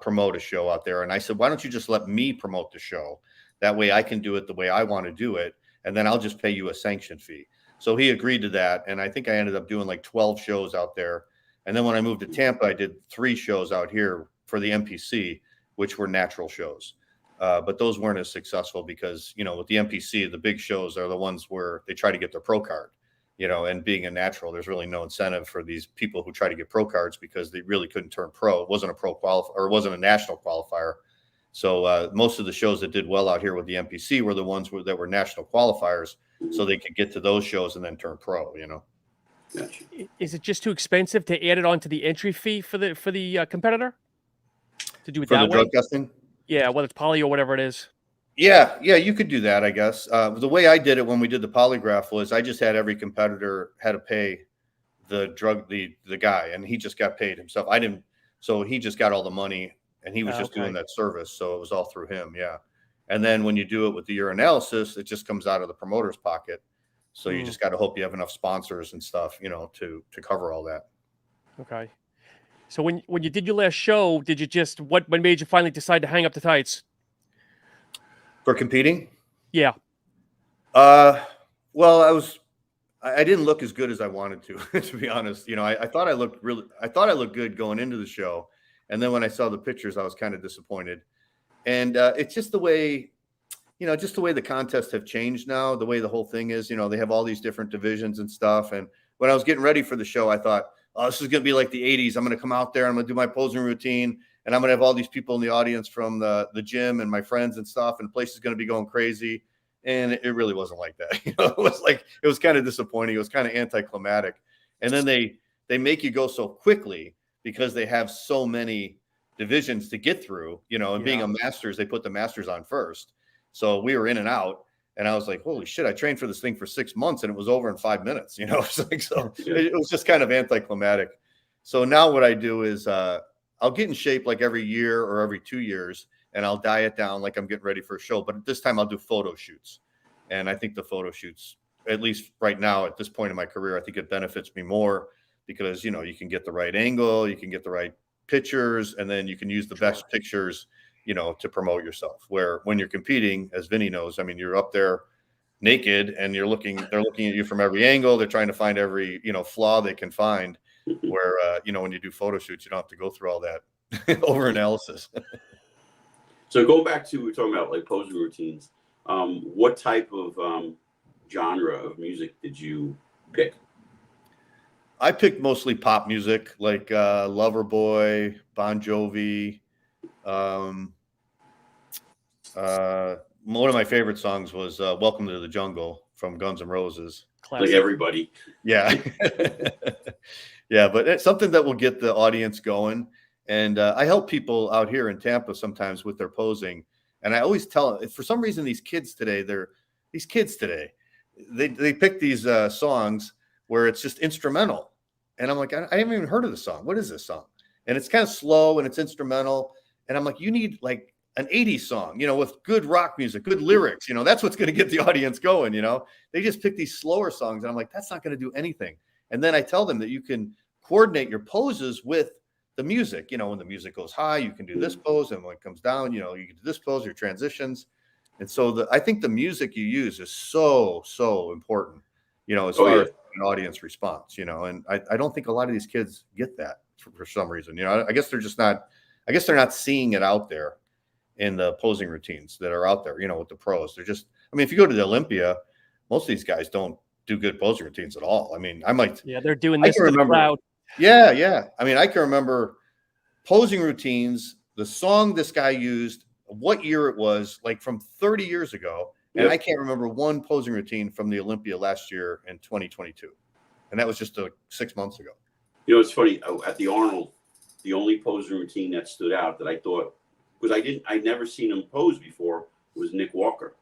promote a show out there. And I said, why don't you just let me promote the show? That way I can do it the way I want to do it. And then I'll just pay you a sanction fee. So he agreed to that. And I think I ended up doing like 12 shows out there. And then when I moved to Tampa, I did 3 shows out here for the MPC, which were natural shows. But those weren't as successful because, you know, with the MPC, the big shows are the ones where they try to get their pro card. You know, and being a natural, there's really no incentive for these people who try to get pro cards because they really couldn't turn pro. It wasn't a pro qualifier, or it wasn't a national qualifier. So most of the shows that did well out here with the MPC were the ones that were national qualifiers, so they could get to those shows and then turn pro. You know, Gotcha. Is it just too expensive to add it onto the entry fee for the competitor to do it for that the way? drug testing? Yeah, whether it's poly or whatever it is. Yeah, you could do that, I guess. The way I did it when we did the polygraph was I just had every competitor had to pay the guy, and he just got paid himself. I didn't, so he just got all the money, and he was just doing that service, so it was all through him. Yeah, and then when you do it with the urinalysis, it just comes out of the promoter's pocket. So you just got to hope you have enough sponsors and stuff, you know, to cover all that. Okay. So when you did your last show, did you just what made you finally decide to hang up the tights? For competing? Yeah. Well, I didn't look as good as I wanted to be honest. You know, I thought I looked good going into the show. And then when I saw the pictures, I was kind of disappointed. And it's just the way, you know, just the way the contests have changed now, the way the whole thing is, you know, they have all these different divisions and stuff. And when I was getting ready for the show, I thought, oh, this is going to be like the 80s. I'm going to come out there, I'm going to do my posing routine, and I'm going to have all these people in the audience from the gym and my friends and stuff, and the place is going to be going crazy. And it really wasn't like that. You know, it was kind of disappointing. It was kind of anticlimactic. And then they make you go so quickly because they have so many divisions to get through, you know, and being a masters, they put the masters on first. So we were in and out, and I was like, holy shit, I trained for this thing for 6 months and it was over in 5 minutes, you know. It was just kind of anticlimactic. So now what I do is I'll get in shape like every year or every 2 years, and I'll diet down like I'm getting ready for a show. But this time I'll do photo shoots. And I think the photo shoots, at least right now at this point in my career, I think it benefits me more because, you know, you can get the right angle, you can get the right pictures, and then you can use the best pictures, to promote yourself. Where when you're competing, as Vinny knows, I mean, you're up there naked and they're looking at you from every angle. They're trying to find every, flaw they can find, where, when you do photo shoots, you don't have to go through all that over analysis. So going back to, we're talking about like posing routines. What type of genre of music did you pick? I picked mostly pop music, like Loverboy, Bon Jovi. One of my favorite songs was "Welcome to the Jungle" from Guns N' Roses. Classic. Like everybody. Yeah. Yeah, but it's something that will get the audience going. And I help people out here in Tampa sometimes with their posing. And I always tell them, for some reason, these kids today, they pick these songs where it's just instrumental. And I'm like, I haven't even heard of the song. What is this song? And it's kind of slow and it's instrumental. And I'm like, you need like an 80s song, with good rock music, good lyrics, that's what's going to get the audience going. They just pick these slower songs. And I'm like, that's not going to do anything. And then I tell them that you can coordinate your poses with the music. When the music goes high, you can do this pose. And when it comes down, you can do this pose, your transitions. And so I think the music you use is so, so important, as far as an audience response, and I don't think a lot of these kids get that for some reason. I guess they're not seeing it out there in the posing routines that are out there, with the pros. They're just, if you go to the Olympia, most of these guys don't do good posing routines at all. They're doing this to the crowd. Yeah. I can remember posing routines, the song this guy used, what year it was, like from 30 years ago. And I can't remember one posing routine from the Olympia last year in 2022. And that was just 6 months ago. It's funny, at the Arnold, the only posing routine that stood out that I thought, because I'd never seen him pose before, was Nick Walker.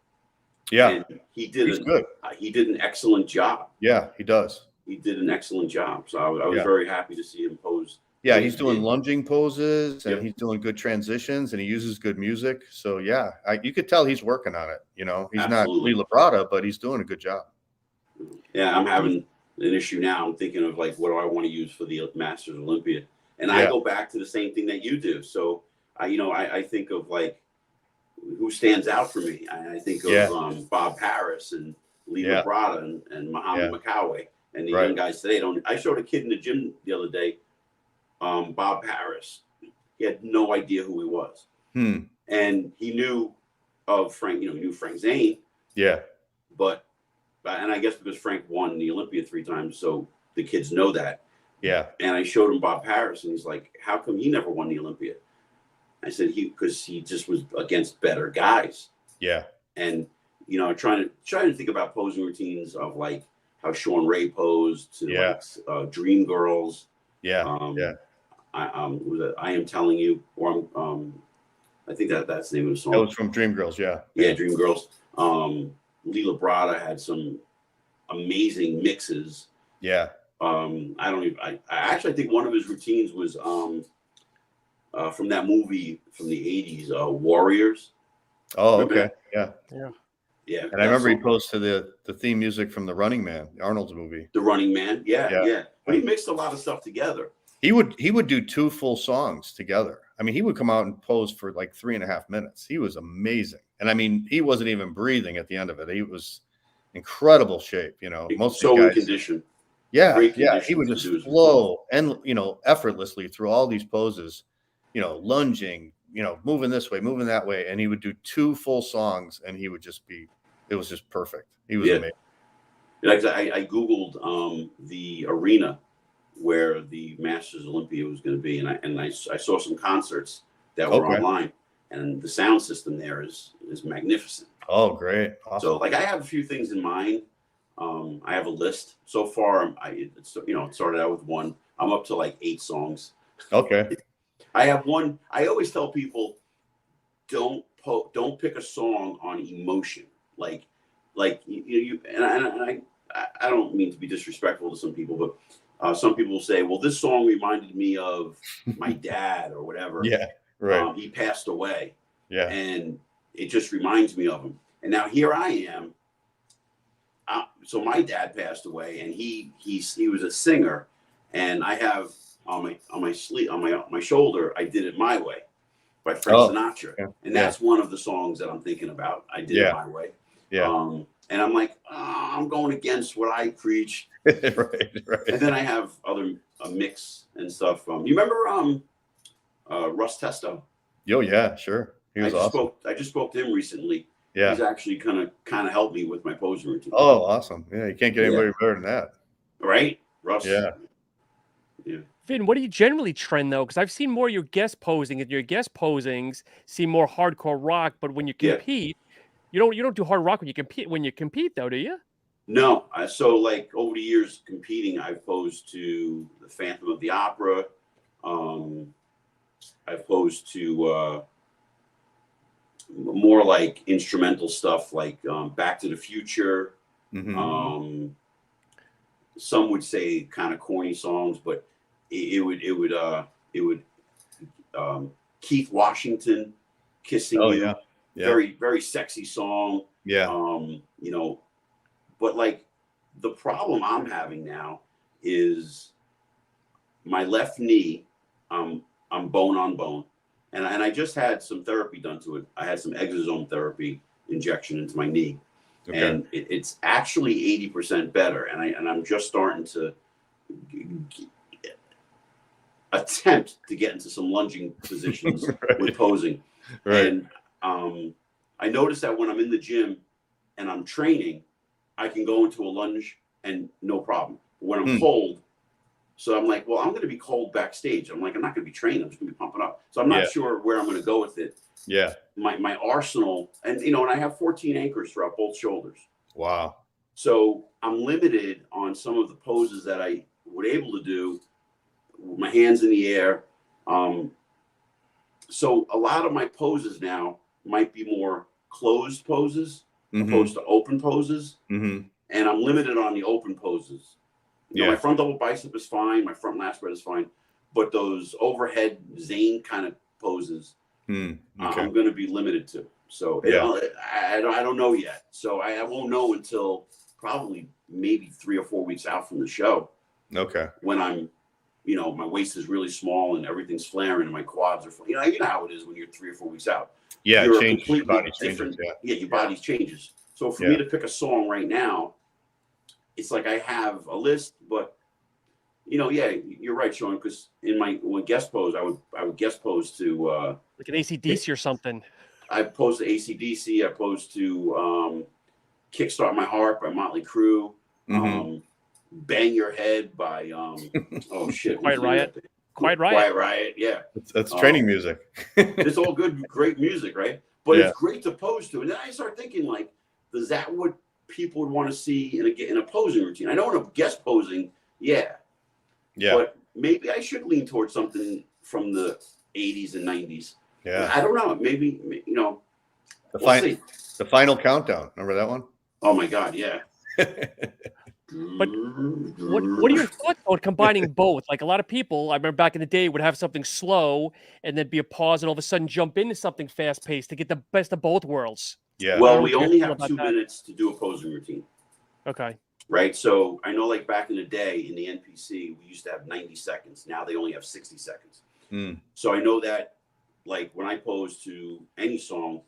Yeah. And he did an excellent job. Yeah, he does. He did an excellent job. So I was very happy to see him pose. Yeah, he's doing lunging poses and he's doing good transitions and he uses good music. So yeah, you could tell he's working on it. He's not Lee Labrada, but he's doing a good job. Yeah, I'm having an issue now. I'm thinking of like, what do I want to use for the Masters Olympia? And I go back to the same thing that you do. So I think of like who stands out for me. I think of Bob Harris and Lee Labrada and Muhammad Makawe and the young guys today. I showed a kid in the gym the other day, Bob Harris. He had no idea who he was. And he knew of Frank, he knew Frank Zane. Yeah. And I guess because Frank won the Olympia 3 times, so the kids know that. Yeah. And I showed him Bob Harris and he's like, how come he never won the Olympia? I said because he just was against better guys. Yeah. And trying to think about posing routines of like how Sean Ray posed to like Dream Girls. Yeah. I Am Telling You, or I think that's the name of the song. That was from Dream Girls. Yeah. Yeah, Dream Girls. Lee Labrada had some amazing mixes. Yeah. I actually think one of his routines was from that movie from the 80s, Warriors. Oh, okay. Yeah. Yeah. Yeah. And I remember he posed to the theme music from The Running Man, Arnold's movie. The Running Man. Yeah. But he mixed a lot of stuff together. He would do 2 full songs together. He would come out and pose for like 3.5 minutes. He was amazing. And he wasn't even breathing at the end of it. He was incredible shape, most so in condition. Yeah. Yeah. He would just flow and, effortlessly through all these poses, lunging, moving this way, moving that way. And he would do 2 full songs and he would it was just perfect. He was amazing. Like I Googled the arena where the Masters Olympia was going to be. And I saw some concerts that were online, and the sound system there is magnificent. Oh, great. Awesome. So like I have a few things in mind. I have a list so far. It started out with 1. I'm up to like 8 songs. Okay. I have one. I always tell people, don't pick a song on emotion. Like you and I don't mean to be disrespectful to some people, but some people will say, well, this song reminded me of my dad or whatever. Yeah. Right. He passed away. Yeah. And it just reminds me of him. And now here I am. So my dad passed away, and he was a singer, and I have on my sleeve, on my shoulder, I Did It My Way by Frank Sinatra. Yeah. And that's one of the songs that I'm thinking about. I Did It My Way. Yeah. And I'm like, I'm going against what I preach. Right. And then I have a mix and stuff. You remember Russ Testo? Oh yeah, sure. He was awesome. I just spoke to him recently. Yeah. He's actually kind of helped me with my posing routine. Oh, awesome. Yeah, you can't get anybody better than that. Right? Russ. Yeah. Yeah. Vin, what do you generally trend though? Because I've seen more of your guest posing, and your guest posings seem more hardcore rock. But when you compete, you don't do hard rock when you compete. When you compete, though, do you? No. So like over the years competing, I've posed to the Phantom of the Opera. I've posed to more like instrumental stuff, like Back to the Future. Mm-hmm. Some would say kind of corny songs, but it would Keith Washington, Kissing You. Yeah. Very, very sexy song. Yeah. You know, but like the problem I'm having now is my left knee, I'm bone on bone. And I just had some therapy done to it. I had some exosome therapy injection into my knee. Okay. And it's actually 80% better. And I'm just starting to attempt to get into some lunging positions with posing. Right. And I noticed that when I'm in the gym and I'm training, I can go into a lunge and no problem. But when I'm cold, so I'm like, well, I'm going to be cold backstage. I'm like, I'm not going to be trained. I'm just going to be pumping up. So I'm not sure where I'm going to go with it. Yeah. My arsenal, and and I have 14 anchors throughout both shoulders. Wow. So I'm limited on some of the poses that I would able to do with my hands in the air. So a lot of my poses now might be more closed poses opposed to open poses. And I'm limited on the open poses. You know, my front double bicep is fine. My front lat spread is fine. But those overhead Zane kind of poses, I'm going to be limited to. So I don't know yet. So I won't know until probably maybe 3 or 4 weeks out from the show. Okay. When I'm, my waist is really small and everything's flaring and my quads are, you know how it is when you're 3 or 4 weeks out. Yeah, you're changes. Your body changes. Your body changes. So for me to pick a song right now, it's like I have a list, but you're right, Sean. Because when guest pose, I would guest pose to like an AC/DC or something. I posed to AC/DC. I posed to Kickstart My Heart by Motley Crue. Bang Your Head by oh shit, Quiet Riot. Quiet Riot. Yeah, that's training music. It's all good, great music, right? But it's great to pose to. And then I start thinking, like, does that what people would want to see in a posing routine? I know in a guest posing, but maybe I should lean towards something from the 80s and 90s. Yeah, I don't know. Maybe the Final Countdown. Remember that one? Oh my God, yeah. But what are your thoughts on combining both? Like a lot of people, I remember back in the day, would have something slow and then be a pause and all of a sudden jump into something fast paced to get the best of both worlds. Yeah. Well, we only have 2 minutes to do a posing routine. Okay. Right. So I know, like back in the day in the NPC, we used to have 90 seconds. Now they only have 60 seconds. So I know that, like, when I pose to any song,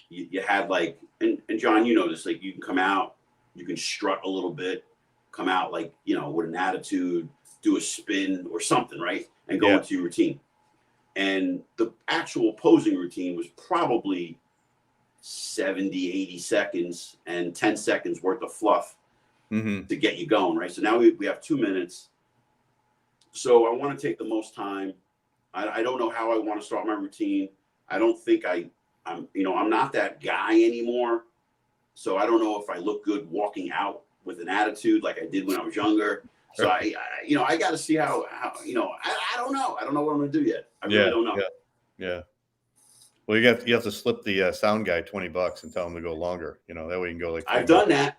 you had like, and John, you know this, like you can come out, you can strut a little bit, come out like, with an attitude, do a spin or something, right? And go into your routine. And the actual posing routine was probably 70, 80 seconds and 10 seconds worth of fluff to get you going, right? So now we have 2 minutes. So I want to take the most time. I don't know how I want to start my routine. I don't think I'm not that guy anymore. So I don't know if I look good walking out with an attitude like I did when I was younger. So I got to see how I don't know. I don't know what I'm going to do yet. I really don't know. Yeah. Well, you have to slip the sound guy $20 and tell him to go longer. That way you can go like. I've done that.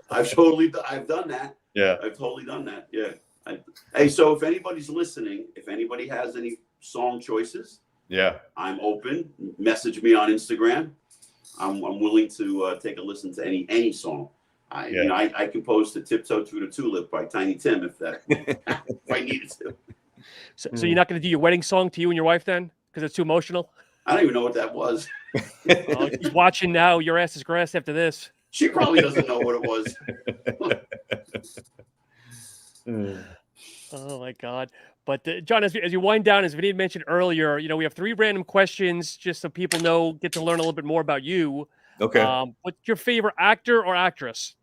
I've done that. Yeah. I've totally done that. Yeah. Hey, so if anybody's listening, if anybody has any song choices, I'm open. Message me on Instagram. I'm willing to take a listen to any song. I composed to Tiptoe Through the Tulip by Tiny Tim if I needed to. So you're not going to do your wedding song to you and your wife then? Because it's too emotional? I don't even know what that was. Oh, she's watching now. Your ass is grass after this. She probably doesn't know what it was. Oh my God. But John, as you wind down, as Vinny had mentioned earlier, we have 3 random questions just so people get to learn a little bit more about you. Okay. What's your favorite actor or actress?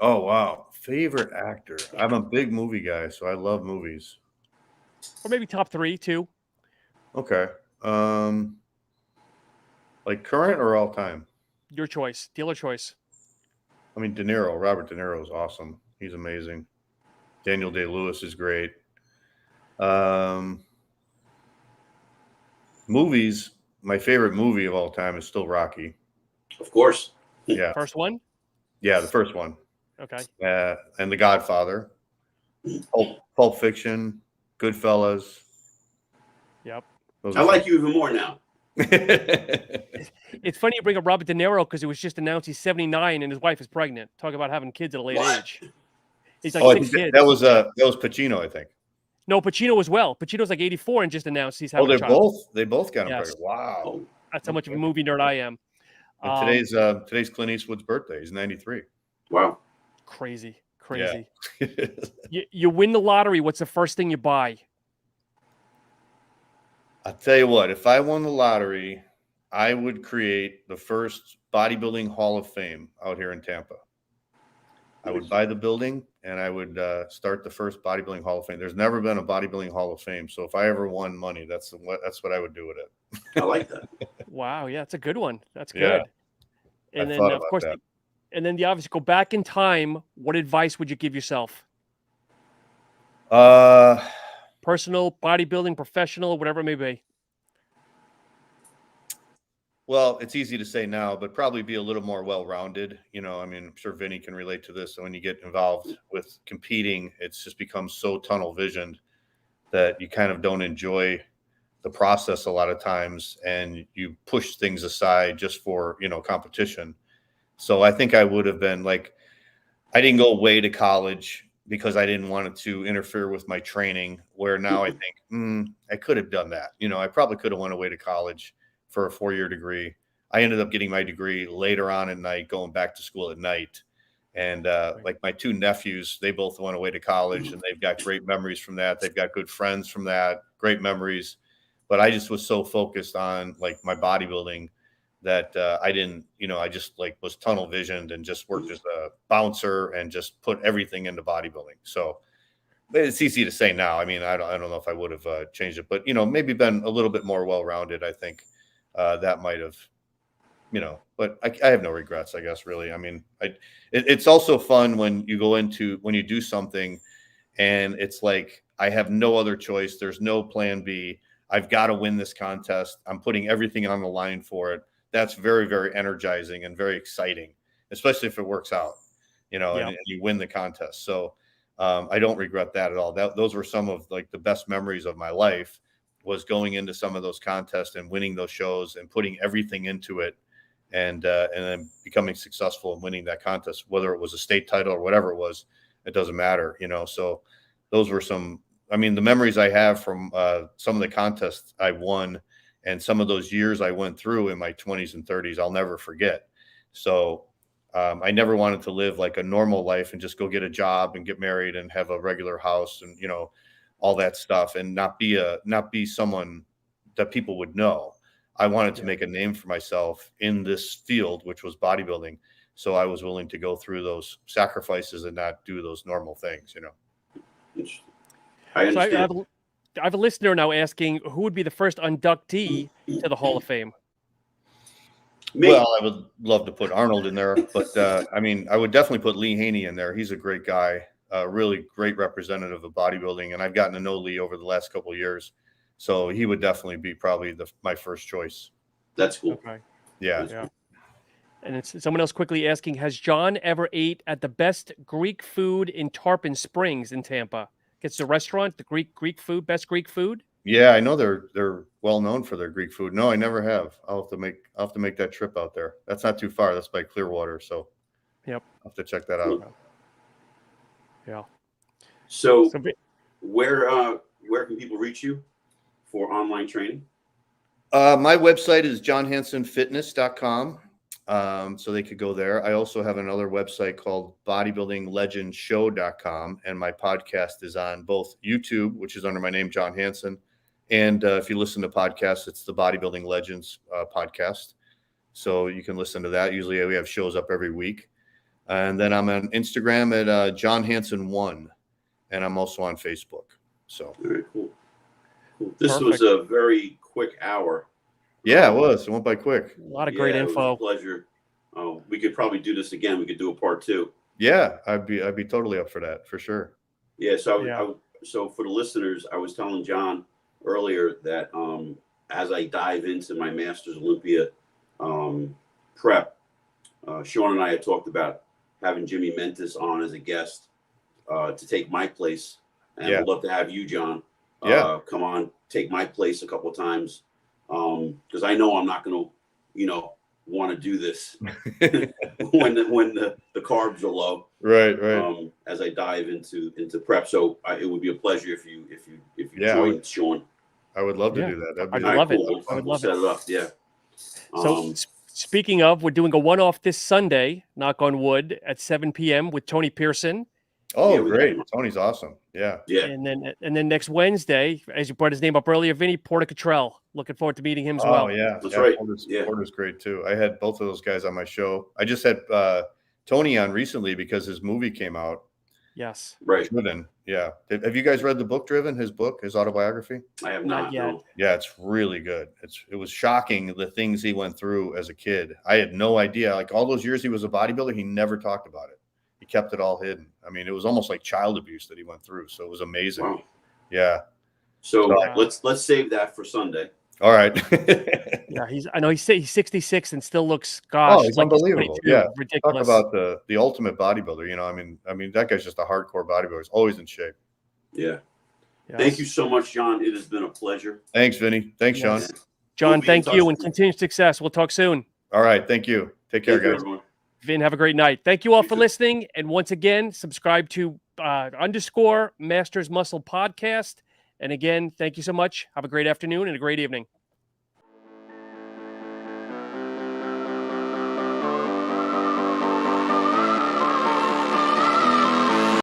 Oh, wow. Favorite actor. I'm a big movie guy, so I love movies. Or maybe top 3 too. Okay. Like current or all time? Your choice. Dealer choice. I mean, Robert De Niro is awesome. He's amazing. Daniel Day-Lewis is great. Movies, my favorite movie of all time is still Rocky. Of course. Yeah. First one? Yeah, the first one. Okay. And The Godfather. Pulp Fiction, Goodfellas. Yep. I like you even more now. It's funny you bring up Robert De Niro because it was just announced he's 79 and his wife is pregnant. Talk about having kids at a late age. He's like 6 kids. That was Pacino, I think. No, Pacino as well. Pacino's like 84 and just announced he's having a child. They both got him pregnant. Wow. That's how much of a movie nerd I am. And today's Clint Eastwood's birthday. He's 93. Wow. Crazy. Yeah. You win the lottery. What's the first thing you buy? I'll tell you what, if I won the lottery, I would create the first bodybuilding hall of fame out here in Tampa. I would buy the building and I would start the first bodybuilding hall of fame. There's never been a bodybuilding hall of fame. So if I ever won money, that's what I would do with it. I like that. Wow. Yeah, it's a good one. That's good. Yeah, and then, of course, and then you obviously go back in time. What advice would you give yourself? Personal, bodybuilding, professional, whatever it may be. Well, it's easy to say now, but probably be a little more well-rounded. I mean, I'm sure Vinny can relate to this. So when you get involved with competing, it's just becomes so tunnel visioned that you kind of don't enjoy the process a lot of times, and you push things aside just for, competition. So I think I would have been like, I didn't go away to college because I didn't want it to interfere with my training, where now I think, I could have done that. I probably could have went away to college for a 4-year degree. I ended up getting my degree later on at night, going back to school at night. And like my 2 nephews, they both went away to college and they've got great memories from that. They've got good friends from that, great memories. But I just was so focused on like my bodybuilding that I didn't, I just like was tunnel visioned and just worked as a bouncer and just put everything into bodybuilding. So it's easy to say now. I mean, I don't know if I would have changed it, but maybe been a little bit more well-rounded. I think that might have, but I have no regrets, I guess, really. I mean, it's also fun when you do something and it's like, I have no other choice. There's no plan B. I've got to win this contest. I'm putting everything on the line for it. That's very, very energizing and very exciting, especially if it works out, and you win the contest. So I don't regret that at all. Those were some of like the best memories of my life, was going into some of those contests and winning those shows and putting everything into it, and then becoming successful and winning that contest, whether it was a state title or whatever it was, it doesn't matter, So those were the memories I have from some of the contests I won and some of those years I went through in my 20s and 30s, I'll never forget. So I never wanted to live like a normal life and just go get a job and get married and have a regular house and, all that stuff, and not be someone that people would know. I wanted to make a name for myself in this field, which was bodybuilding. So I was willing to go through those sacrifices and not do those normal things, I understand. So I have a listener now asking who would be the first inductee to the Hall of Fame. Me. Well, I would love to put Arnold in there, but I would definitely put Lee Haney in there. He's a great guy, a really great representative of bodybuilding, and I've gotten to know Lee over the last couple of years, so he would definitely be probably my first choice. That's cool. Okay. Yeah. And it's someone else quickly asking, has John ever ate at the best Greek food in Tarpon Springs in Tampa? It's the restaurant, the Greek food, best Greek food. Yeah, I know they're well known for their Greek food. No, I never have. I'll have to make that trip out there. That's not too far. That's by Clearwater. So Yep. I'll have to check that out. Yeah. So where can people reach you for online training? My website is johnhansenfitness.com. So they could go there. I also have another website called bodybuildinglegendshow.com. And my podcast is on both YouTube, which is under my name, John Hansen. And if you listen to podcasts, it's the Bodybuilding Legends podcast. So you can listen to that. Usually we have shows up every week. And then I'm on Instagram at John Hansen 1. And I'm also on Facebook. So very cool. This was a very quick hour. Yeah, it was. It went by quick. A lot of great info. It was a pleasure. We could probably do this again. We could do a part 2. Yeah, I'd be totally up for that, for sure. Yeah. So so for the listeners, I was telling John earlier that as I dive into my Masters Olympia prep, Sean and I had talked about having Jimmy Mentis on as a guest to take my place, and I'd love to have you, John. Come on, take my place a couple of times. Because I know I'm not going to, want to do this when the carbs are low. Right. As I dive into prep, so it would be a pleasure if you joined Sean. I would love to do that. I'd love it. I would love set it up. Yeah. So speaking of, we're doing a one-off this Sunday, knock on wood, at 7 p.m. with Tony Pearson. Oh, great. Tony's awesome. Yeah. And then next Wednesday, as you brought his name up earlier, Vinny Porter-Cottrell. Looking forward to meeting him as well. Oh, yeah. That's right. Porter's great too. I had both of those guys on my show. I just had Tony on recently because his movie came out. Yes. Right. Driven. Yeah. Have you guys read the book Driven, his autobiography? I have not yet. No. Yeah, it's really good. It was shocking the things he went through as a kid. I had no idea. Like all those years he was a bodybuilder, he never talked about it. He kept it all hidden. I mean, it was almost like child abuse that he went through. So it was amazing. Wow. Yeah. So let's save that for Sunday. All right. Yeah, he's 66 and still looks he's unbelievable. Yeah. Ridiculous. Talk about the ultimate bodybuilder. I mean, that guy's just a hardcore bodybuilder. He's always in shape. Yeah. Yes. Thank you so much, John. It has been a pleasure. Thanks, Vinny. Thanks, Sean. John, thank you and continued success. We'll talk soon. All right. Thank you. Take care, guys. Everyone. Vin, have a great night. Thank you all for listening. And once again, subscribe to _ Masters Muscle Podcast. And again, thank you so much. Have a great afternoon and a great evening.